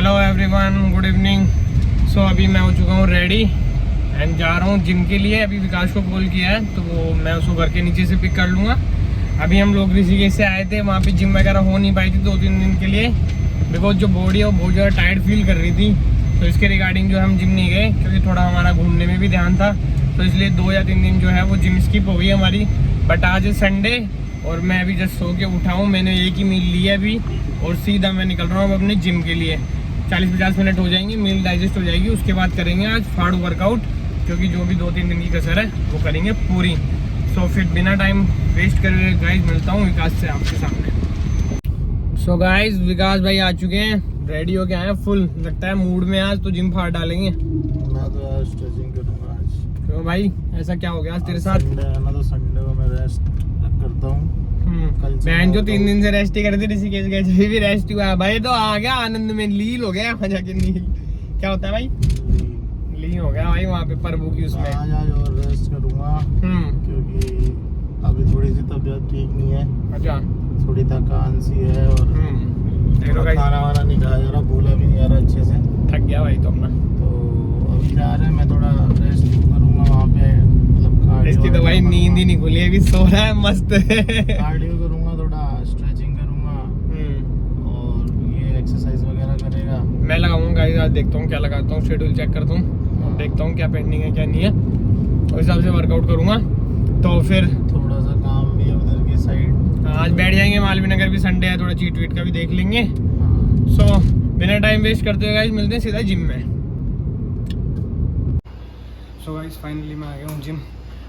Hello everyone, good evening. So अभी मैं हो चुका हूँ रेडी एंड जा रहा हूँ जिम के लिए। अभी विकास को कॉल किया है तो मैं उसको घर के नीचे से पिक कर लूँगा। अभी हम लोग ऋषिकेश से आए थे, वहाँ पे जिम वगैरह हो नहीं पाई थी 2-3 दिन के लिए, बिकॉज जो बॉडी है वो बहुत ज़्यादा टायर्ड फील कर रही थी। तो इसके रिगार्डिंग जो हम जिम नहीं गए, क्योंकि थोड़ा हमारा घूमने में भी ध्यान था, तो इसलिए 2 या 3 दिन जो है वो जिम स्किप हो गई हमारी। बट आज संडे और मैं अभी जस्ट सो के उठा हूँ। मैंने एक ही मील ली है अभी और सीधा मैं निकल रहा हूँ अपने जिम के लिए। 40-50 मिनट हो जाएंगे, मील डाइजेस्ट हो जाएगी, उसके बाद करेंगे आज फाड़ वर्कआउट, क्योंकि जो भी 2-3 दिन की कसर है वो करेंगे पूरी। सो फिर बिना टाइम वेस्ट करे गाइज मिलता हूँ विकास से आपके सामने। सो गाइज विकास भाई आ चुके हैं, रेडी हो के आए हैं, फुल लगता है मूड में आज तो जिम फाड़ डालेंगे। मैं तो यार स्ट्रेचिंग करूंगा आज। तो भाई ऐसा क्या हो गया आज तेरे साथ? संडे है ना, तो संडे को मैं रेस्ट करता हूँ। बहन जो 3 दिन से रेस्ट ही कर रही थी, ऋषिकेश गए थे भी रेस्ट हुआ भाई, तो आ गया आनंद में, लील हो गया वहाँ जाके। नील क्या होता है भाई? लीन हो गया भाई वहाँ पे प्रभु की उसमें। आज और रेस्ट करूंगा क्योंकि अभी थोड़ी सी तबीयत ठीक नहीं है। अच्छा, थोड़ी थकान सी है और खाना वाना नहीं खाया जा रहा, भूला भी नहीं जा रहा अच्छे से, थक गया भाई तो अपना। तो अभी जा रहे हैं, मैं थोड़ा रेस्ट करूंगा वहाँ पे, मतलब इसकी तो भाई नींद ही नहीं खुली, अभी सो रहा है मस्त। कार्डियो करूंगा, थोड़ा स्ट्रेचिंग करूंगा और ये एक्सरसाइज वगैरह करेगा। मैं लगाऊंगा गाइस, आज देखता हूँ क्या लगाता हूँ, शेड्यूल चेक करता हूँ, देखता हूँ क्या पेंडिंग है क्या नहीं है, उस हिसाब से वर्कआउट करूंगा। तो फिर थोड़ा सा काम भी है उधर की साइड, आज बैठ जाएंगे, मालवीय नगर भी संडे है, थोड़ा चीट वीट का भी देख लेंगे। सो बिना टाइम वेस्ट करते हुए गाइस मिलते हैं सीधा जिम में। सो गाइस फाइनली मैं आ गया हूँ जिम।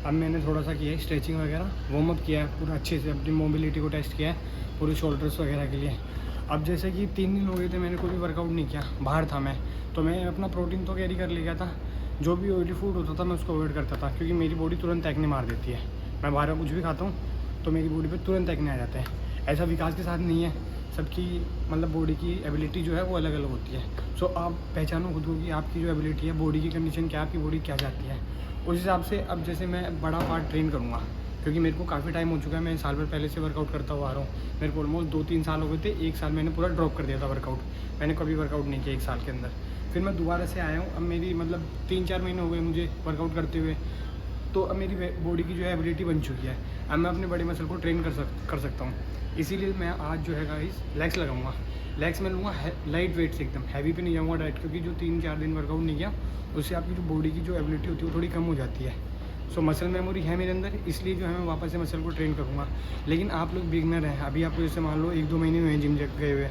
अब मैंने थोड़ा सा किया है स्ट्रेचिंग वगैरह, वार्म अप किया है पूरा अच्छे से, अपनी मोबिलिटी को टेस्ट किया है पूरे शोल्डर्स वगैरह के लिए। अब जैसे कि 3 दिन हो गए थे मैंने कोई भी वर्कआउट नहीं किया, बाहर था मैं, तो मैं अपना प्रोटीन तो कैरी कर ले गया था, जो भी ऑयली फूड होता था मैं उसको अवॉइड करता था, क्योंकि मेरी बॉडी तुरंत एक्ने मार देती है। मैं बाहर का कुछ भी खाता हूँ तो मेरी बॉडी पर तुरंत एक्ने आ जाते हैं। ऐसा विकास के साथ नहीं है, सबकी मतलब बॉडी की एबिलिटी जो है वो अलग अलग होती है। सो आप पहचानो खुद को कि आपकी जो एबिलिटी है, बॉडी की कंडीशन क्या है, आपकी बॉडी क्या चाहती है, उस हिसाब से। अब जैसे मैं बड़ा पार्ट ट्रेन करूँगा, क्योंकि मेरे को काफ़ी टाइम हो चुका है, मैं साल भर पहले से वर्कआउट करता हुआ आ रहा हूँ। मेरे को ऑलमोस्ट 2-3 साल हो गए थे, 1 साल मैंने पूरा ड्रॉप कर दिया था वर्कआउट, मैंने कभी वर्कआउट नहीं किया 1 साल के अंदर। फिर मैं दोबारा से आया हूँ, अब मेरी मतलब 3-4 महीने हो गए मुझे वर्कआउट करते हुए, तो अब मेरी बॉडी की जो है एबिलिटी बन चुकी है, अब मैं अपने बड़े मसल को ट्रेन कर सकता हूँ। इसीलिए मैं आज जो है गाइस लेग्स लगाऊंगा। लेग्स में लूँगा लाइट वेट से, एकदम हैवी पे नहीं जाऊँगा डायरेक्ट, क्योंकि जो 3-4 दिन वर्कआउट नहीं किया उससे आपकी जो बॉडी की जो एबिलिटी होती है वो थोड़ी कम हो जाती है। सो मसल मेमोरी है मेरे अंदर, इसलिए जो है मैं वापस से मसल को ट्रेन करूँगा। लेकिन आप लोग बिगनर हैं, अभी आपको जैसे मान लो 1-2 महीने हुए हैं जिम गए हुए।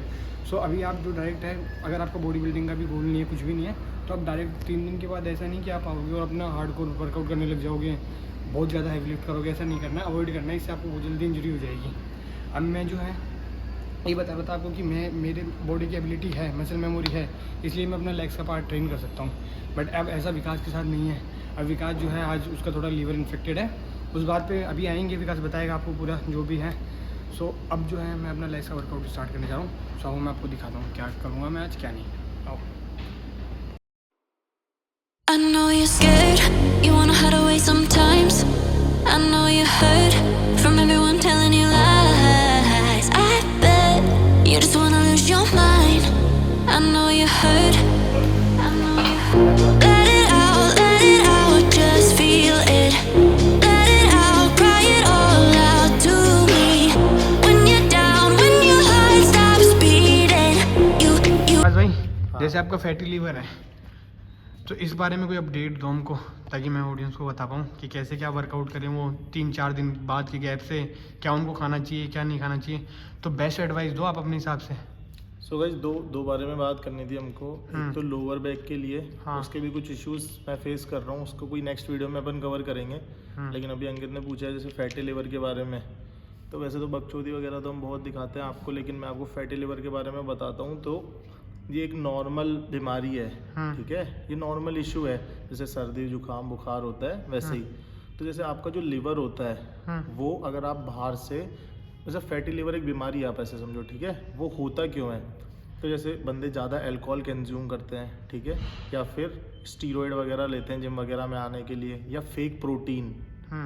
सो अभी आप जो डायरेक्ट है, अगर आपका बॉडी बिल्डिंग का भी गोल नहीं है, कुछ भी नहीं है, तो आप डायरेक्ट 3 दिन के बाद ऐसा नहीं कि आप आओगे और अपना हार्डकोर वर्कआउट करने लग जाओगे, बहुत ज़्यादा हैवी लिफ्ट करोगे, ऐसा नहीं करना है, अवॉइड करना है, इससे आपको बहुत जल्दी इंजरी हो जाएगी। अब मैं जो है ये बता आपको कि मेरे बॉडी की एबिलिटी है, मसल मेमोरी है, इसलिए मैं अपना लेग्स का पार्ट ट्रेन कर सकता हूँ। बट अब ऐसा विकास के साथ नहीं है। अब विकास जो है आज उसका थोड़ा लीवर इन्फेक्टेड है, उस बात पे अभी आएंगे, विकास बताएगा आपको पूरा जो भी है। सो अब जो है मैं अपना लेग्स का वर्कआउट स्टार्ट करने जा रहा हूँ। सो मैं आपको दिखाता हूँ क्या करूँगा मैं आज क्या नहीं। आओ। I know you're scared, you wanna hide away sometimes. I know you're hurt from everyone telling you lies. I bet you just wanna lose your mind. I know you're hurt, I know you're hurt. Let it out, just feel it. Let it out, cry it all out to me. When you're down, when your heart stops beating, you भाई जैसे आपका fatty liver है, तो इस बारे में कोई update दो हमको, ताकि मैं ऑडियंस को बता पाऊँ कि कैसे क्या वर्कआउट करें वो 3-4 दिन बाद के गैप से, क्या उनको खाना चाहिए क्या नहीं खाना चाहिए, तो बेस्ट एडवाइस दो आप अपने हिसाब से। सो गाइस दो बारे में बात करनी थी हमको। एक तो लोअर बैक के लिए, उसके भी कुछ इश्यूज मैं फेस कर रहा हूँ, उसको कोई नेक्स्ट वीडियो में अपन कवर करेंगे। लेकिन अभी अंकित ने पूछा है जैसे फैटी लिवर के बारे में, तो वैसे तो बकचोदी वगैरह तो हम बहुत दिखाते हैं आपको, लेकिन मैं आपको फैटी लिवर के बारे में बताता हूँ। तो ये एक नॉर्मल बीमारी है, ठीक है, ये नॉर्मल इशू है, जैसे सर्दी जुकाम बुखार होता है वैसे ही। तो जैसे आपका जो लिवर होता है वो अगर आप बाहर से, जैसे फैटी लिवर एक बीमारी आप ऐसे समझो, ठीक है, वो होता क्यों है, तो जैसे बंदे ज़्यादा अल्कोहल कंज्यूम करते हैं, ठीक है, या फिर स्टीरॉयड वगैरह लेते हैं जिम वगैरह में आने के लिए, या फेक प्रोटीन।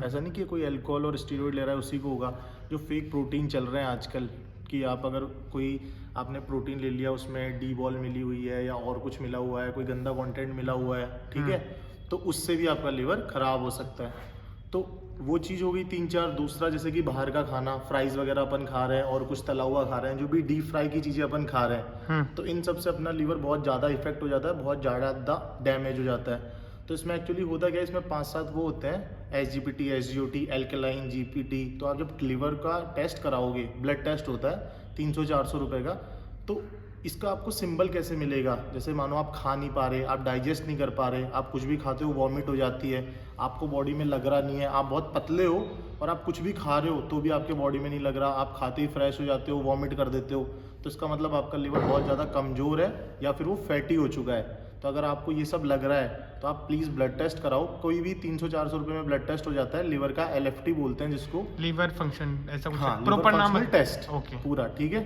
ऐसा नहीं कि कोई अल्कोहल और स्टीरॉयड ले रहा है उसी को होगा, जो फेक प्रोटीन चल रहे हैं आजकल, कि आप अगर कोई आपने प्रोटीन ले लिया, उसमें डी बॉल मिली हुई है या और कुछ मिला हुआ है, कोई गंदा कंटेंट मिला हुआ है, ठीक है, तो उससे भी आपका लीवर ख़राब हो सकता है। तो वो चीज़ हो गई 3-4। दूसरा जैसे कि बाहर का खाना, फ्राइज़ वगैरह अपन खा रहे हैं और कुछ तला हुआ खा रहे हैं, जो भी डीप फ्राई की चीज़ें अपन खा रहे हैं, तो इन सब से अपना लीवर बहुत ज़्यादा इफेक्ट हो जाता है, बहुत ज़्यादा डैमेज हो जाता है। तो इसमें एक्चुअली होता क्या है, इसमें 5-7 वो होते हैं, SGPT, SGOT, एल्कलाइन, GPT। तो आप जब लीवर का टेस्ट कराओगे, ब्लड टेस्ट होता है 300-400 रुपये का, तो इसका आपको सिंबल कैसे मिलेगा? जैसे मानो आप खा नहीं पा रहे, आप डाइजेस्ट नहीं कर पा रहे, आप कुछ भी खाते हो वॉमिट हो जाती है, आपको बॉडी में लग रहा नहीं है, आप बहुत पतले हो और आप कुछ भी खा रहे हो तो भी आपके बॉडी में नहीं लग रहा, आप खाते ही फ्रेश हो जाते हो, वॉमिट कर देते हो, तो इसका मतलब आपका लीवर बहुत ज़्यादा कमज़ोर है या फिर वो फैटी हो चुका है। तो अगर आपको ये सब लग रहा है तो आप प्लीज़ ब्लड टेस्ट कराओ। कोई भी 300-400 रुपये में ब्लड टेस्ट हो जाता है, लीवर का LFT बोलते हैं जिसको, लीवर फंक्शन ऐसा कुछ, हाँ, प्रॉपर नाम टेस्ट, ओके, पूरा, ठीक है।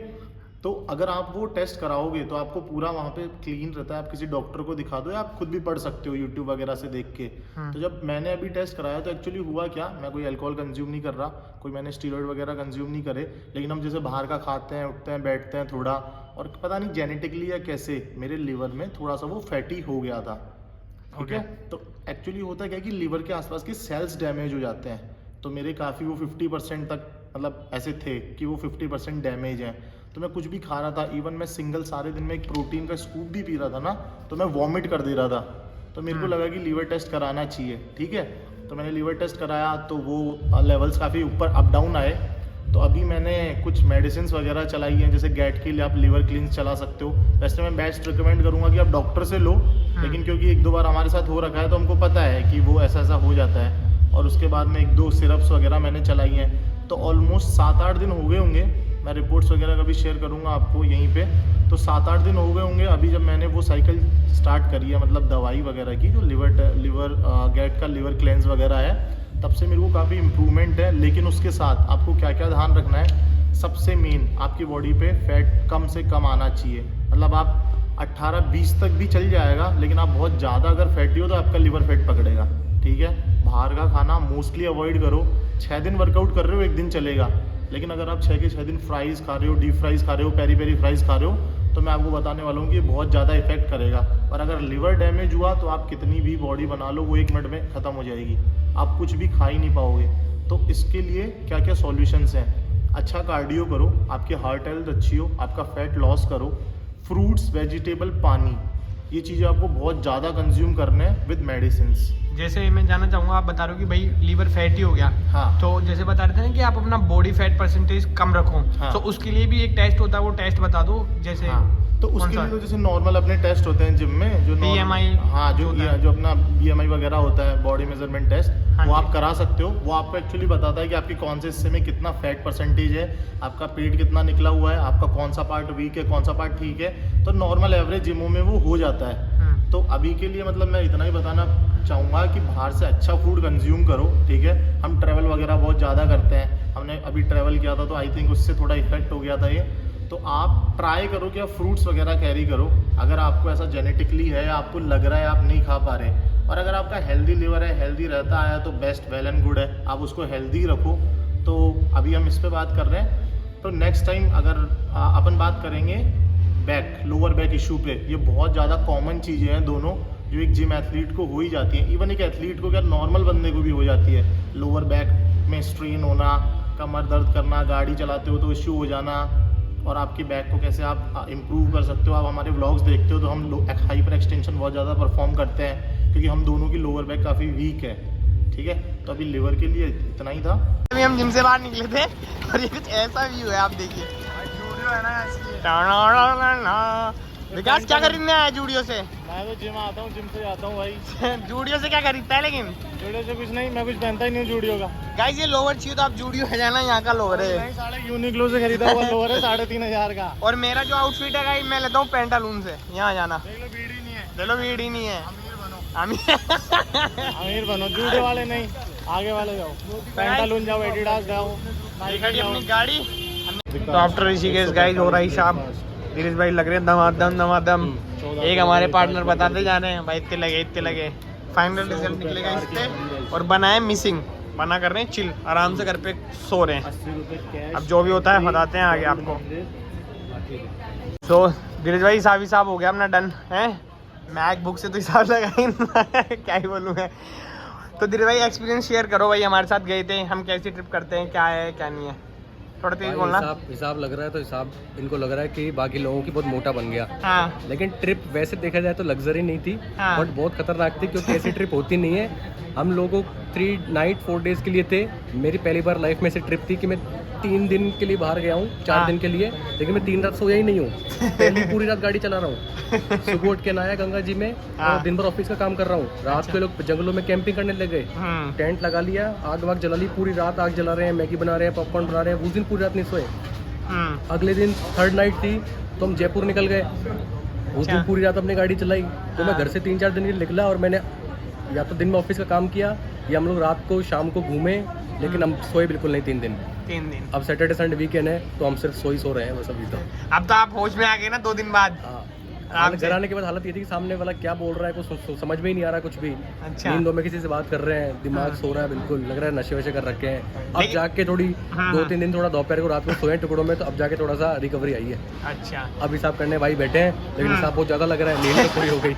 तो अगर आप वो टेस्ट कराओगे तो आपको पूरा वहाँ पे क्लीन रहता है, आप किसी डॉक्टर को दिखा दो या आप खुद भी पढ़ सकते हो यूट्यूब वगैरह से देख के। तो जब मैंने अभी टेस्ट कराया तो एक्चुअली हुआ क्या, मैं कोई अल्कोहल कंज्यूम नहीं कर रहा, कोई मैंने स्टीरॉयड वगैरह कंज्यूम नहीं करे, लेकिन हम जैसे बाहर का खाते हैं, उठते हैं, बैठते हैं थोड़ा, और पता नहीं जेनेटिकली या कैसे मेरे लीवर में थोड़ा सा वो फैटी हो गया था, ठीक है। तो एक्चुअली होता क्या है कि लीवर के आसपास के सेल्स डैमेज हो जाते हैं, तो मेरे काफ़ी वो 50% तक मतलब ऐसे थे कि वो 50% डैमेज हैं। तो मैं कुछ भी खा रहा था, इवन मैं सिंगल सारे दिन में एक प्रोटीन का स्कूप भी पी रहा था ना, तो मैं वॉमिट कर दे रहा था। तो मेरे को लगा कि लीवर टेस्ट कराना चाहिए, ठीक है। तो मैंने लीवर टेस्ट कराया तो वो लेवल्स काफ़ी ऊपर अप डाउन आए। तो अभी मैंने कुछ मेडिसिन वगैरह चलाई हैं, जैसे गैट के लिए आप लीवर क्लींस चला सकते हो। वैसे मैं बेस्ट रिकमेंड करूँगा कि आप डॉक्टर से लो, लेकिन क्योंकि 1-2 बार हमारे साथ हो रखा है तो हमको पता है कि वो ऐसा ऐसा हो जाता है। और उसके बाद में 1-2 सिरप्स वगैरह मैंने चलाई हैं, तो ऑलमोस्ट 7-8 दिन हो गए होंगे। मैं रिपोर्ट्स वगैरह का भी शेयर करूँगा आपको यहीं पे। तो 7-8 दिन हो गए होंगे अभी जब मैंने वो साइकिल स्टार्ट करी है, मतलब दवाई वगैरह की, जो लीवर गैट का लीवर क्लेंस वगैरह है, तब से मेरे को काफ़ी इम्प्रूवमेंट है। लेकिन उसके साथ आपको क्या क्या ध्यान रखना है, सबसे मेन आपकी बॉडी पे फैट कम से कम आना चाहिए। मतलब आप 18-20 तक भी चल जाएगा, लेकिन आप बहुत ज़्यादा अगर फैटी हो तो आपका लीवर फैट पकड़ेगा, ठीक है। बाहर का खाना मोस्टली अवॉइड करो। 6 दिन वर्कआउट कर रहे हो, 1 दिन चलेगा, लेकिन अगर आप 6 के 6 दिन फ्राइज़ खा रहे हो, डीप फ्राइज़ खा रहे हो, पेरी पेरी फ्राइज़ खा रहे हो, तो मैं आपको बताने वाला हूँ कि ये बहुत ज़्यादा इफेक्ट करेगा। और अगर लीवर डैमेज हुआ तो आप कितनी भी बॉडी बना लो, वो 1 मिनट में ख़त्म हो जाएगी, आप कुछ भी खा ही नहीं पाओगे। तो इसके लिए क्या क्या सॉल्यूशंस हैं? अच्छा कार्डियो करो, आपकी हार्ट हेल्थ अच्छी हो, आपका फैट लॉस करो, फ्रूट्स, वेजिटेबल, पानी, ये चीज़ें आपको बहुत ज़्यादा कंज्यूम करने हैं विद मेडिसिन्स। जैसे मैं जानना चाहूँगा, आप बता रहे हो कि भाई लीवर फैटी हो गया, हाँ, तो जैसे बता रहे थे ना कि आप अपना बॉडी फैट परसेंटेज कम रखो, हाँ, तो उसके लिए भी एक टेस्ट होता है, वो टेस्ट बता दो। जैसे हाँ, तो उसके लिए तो जैसे नॉर्मल अपने टेस्ट होते हैं जिम में, जो BMI, हाँ, जो अपना BMI वगैरह होता है, बॉडी मेजरमेंट टेस्ट, वो आप करा सकते हो। वो आपको एक्चुअली बताता है कि आपकी कौन से हिस्से में कितना फैट परसेंटेज है, आपका पेट कितना निकला हुआ है, आपका कौन सा पार्ट वीक है, कौन सा पार्ट ठीक है। तो नॉर्मल एवरेज जिमों में वो हो जाता है। तो अभी के लिए मतलब मैं इतना ही बताना चाहूँगा कि बाहर से अच्छा फूड कंज्यूम करो, ठीक है। हम ट्रैवल वगैरह बहुत ज़्यादा करते हैं, हमने अभी ट्रैवल किया था तो आई थिंक उससे थोड़ा इफेक्ट हो गया था ये। तो आप ट्राई करो कि आप फ्रूट्स वगैरह कैरी करो, अगर आपको ऐसा जेनेटिकली है, आपको लग रहा है आप नहीं खा पा रहे। और अगर आपका हेल्दी लीवर है, हेल्दी रहता है तो बेस्ट, वेल एंड गुड है, आप उसको हेल्दी रखो। तो अभी हम इस पर बात कर रहे हैं, तो नेक्स्ट टाइम अगर अपन बात करेंगे बैक, लोअर बैक इशू पे। ये बहुत ज़्यादा कॉमन चीज़ें हैं दोनों, जो एक जिम एथलीट को हो ही जाती हैं। इवन एक एथलीट को क्या, नॉर्मल बंदे को भी हो जाती है। लोअर बैक में स्ट्रेन होना, कमर दर्द करना, गाड़ी चलाते हो तो इश्यू हो जाना। और आपकी बैक को कैसे आप इम्प्रूव कर सकते हो, आप हमारे व्लॉग्स देखते हो तो हम हाइपर एक्सटेंशन बहुत ज़्यादा परफॉर्म करते हैं, क्योंकि हम दोनों की लोअर बैक काफ़ी वीक है, ठीक है। तो अभी लिवर के लिए इतना ही था। अभी हम जिम से बाहर निकले थे और ये कुछ ऐसा व्यू है, आप देखिए। विकास क्या खरीदने आया जूडियो से? मैं तो जिम आता हूँ, जिम से जाता हूँ भाई। जूडियो से क्या खरीदता है? लेकिन जूडियो से कुछ नहीं, मैं कुछ पहनता ही नहीं जूडियो का। गाइस ये लोअर चाहिए तो आप जूडियो है जाना, यहाँ का लोअर है। साढ़े यूनिक्लो से खरीदा हुआ लोअर है 3,500 का। और मेरा जो आउटफिट है गाइस, मैं लेता हूँ पेंटालून से, यहाँ जाना। देख लो भीड़ ही नहीं है, चलो भीड़ ही नहीं है। अमीर बनो, जूडियो वाले नहीं, आगे वाले जाओ, पेंटालून जाओ, एडिडास जाओ। अपनी गाड़ी। तो आफ्टर ऋषिकेश गाइस हो रही शाम, धीरेश भाई लग रहे हैं दमादम। एक हमारे पार्टनर बताते जा रहे हैं भाई इतने लगे। फाइनल रिजल्ट निकलेगा इस पे। और बना है मिसिंग, बना कर रहे हैं चिल, आराम से घर पे सो रहे हैं। अब जो भी होता है बताते हैं आगे आपको। तो धीरज भाई हिसाब हो गया अपना डन है। मैकबुक से तो हिसाब लगा ही नहीं क्या ही बोलूँ मैं। तो धीरज भाई एक्सपीरियंस शेयर करो भाई, हमारे साथ गए थे, हम कैसी ट्रिप करते हैं, क्या है क्या नहीं है, थोड़ा तेज बोलना। हिसाब लग रहा है तो हिसाब इनको लग रहा है कि बाकी लोगों की बहुत मोटा बन गया। हाँ। लेकिन ट्रिप वैसे देखा जाए तो लग्जरी नहीं थी, हाँ। बट बहुत खतरनाक थी क्योंकि ऐसी ट्रिप होती नहीं है। हम लोगों 3 नाइट 4 डेज के लिए थे। मेरी पहली बार लाइफ में ऐसी ट्रिप थी कि मैं 3 दिन के लिए बाहर गया हूँ, 4 दिन के लिए, लेकिन मैं 3 रात सोया ही नहीं हूँ। पहली पूरी रात गाड़ी चला रहा हूँ, सुबह उठ के नहाया गंगा जी में और दिन भर ऑफिस का काम कर रहा हूँ। रात को लोग जंगलों में कैंपिंग करने लग गए, टेंट लगा लिया, आग वाग जला ली, पूरी रात आग जला रहे हैं, मैगी बना रहे हैं, पॉपकॉर्न बना रहे हैं। उस दिन पूरी रात नहीं सोए। अगले दिन 3rd नाइट थी तो हम जयपुर निकल गए। उस दिन पूरी रात अपनी गाड़ी चलाई। तो मैं घर से 3-4 दिन के लिए निकला और मैंने या तो दिन में ऑफिस का काम किया या हम लोग रात को शाम को घूमे, लेकिन हम सोए बिल्कुल नहीं 3 दिन। अब सैटरडे संडे वीकेंड है तो हम सिर्फ सो रहे हैं बस अभी तो। अब तो आप होश में आ गए ना 2 दिन बाद। घर आने के बाद हालत ये थी कि सामने वाला क्या बोल रहा है कुछ समझ में ही नहीं आ रहा कुछ भी। अच्छा। नींदों में किसी से बात कर रहे हैं, दिमाग सो रहा है बिल्कुल, लग रहा है नशे वशे कर रखे हैं। अब जाके थोड़ी 2-3 दिन थोड़ा दोपहर को रात को सोए टुकड़ों में, तो अब जाके थोड़ा सा रिकवरी आई है। अच्छा। अब हिसाब करने भाई बैठे हैं, लेकिन हिसाब बहुत ज्यादा लग रहा है, नींद तो पूरी हो गई।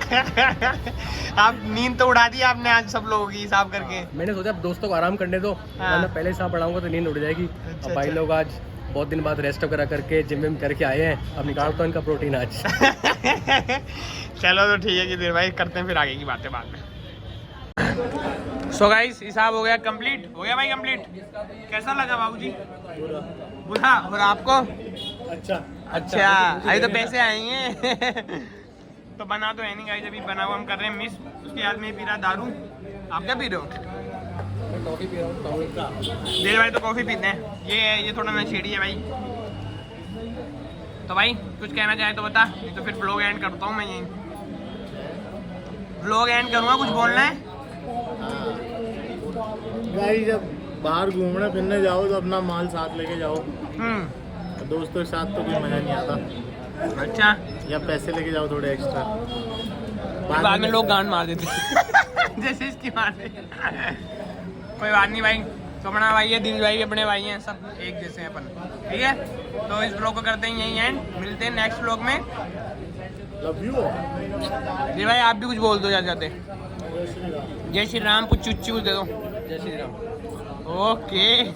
आप नींद तो उड़ा दी आपने आज सब लोगों की हिसाब करके। मैंने सोचा अब दोस्तों को आराम करने दो, मैं पहले हिसाब बढ़ाऊंगा तो नींद उड़ जाएगी। अब भाई लोग आज बहुत दिन बाद रेस्ट वगैरह करके जिम विम करके आए हैं, अब निकालता हूँ इनका प्रोटीन आज। चलो तो ठीक है कि देर भाई करते हैं फिर आगे की बातें बाद में। सो गाइस हिसाब हो गया कंप्लीट, हो गया भाई कंप्लीट। कैसा लगा बाबूजी? बुरा। और आपको? अच्छा अभी तो पैसे आएंगे। तो बना तो है नहीं गाइस, अभी बना हुआ हम कर रहे हैं मिस। उसके बाद में पी रहा दारू। आप क्या पी रहे हो? कॉफी पी रहा हूँ। देर भाई तो कॉफी पीते हैं, ये थोड़ा नशेड़ी है भाई। तो भाई कुछ कहना चाहे तो बता, नहीं तो फिर व्लॉग एंड करता हूँ मैं यहीं। व्लॉग एंड करूँगा, कुछ बोलना है? भाई जब बाहर घूमने फिरने जाओ तो अपना माल साथ लेके जाओ। दोस्तों के साथ तो कोई मजा नहीं आता। अच्छा। या पैसे लेके जाओ थोड़े एक्स्ट्रा, बाद में लोग गांड मार देते जैसे इसकी मार दे। कोई बात नहीं भाई, तो अपना भाई है, दिल भाई अपने भाई हैं, सब एक जैसे हैं अपन, ठीक है। तो इस ब्लॉग को करते हैं यहीं एंड, मिलते हैं नेक्स्ट ब्लॉग में। Love you. जी भाई आप भी कुछ बोल दो जाते। जय श्री राम, कुछ चुच्ची कुछ दे दो। जय श्री राम। ओके।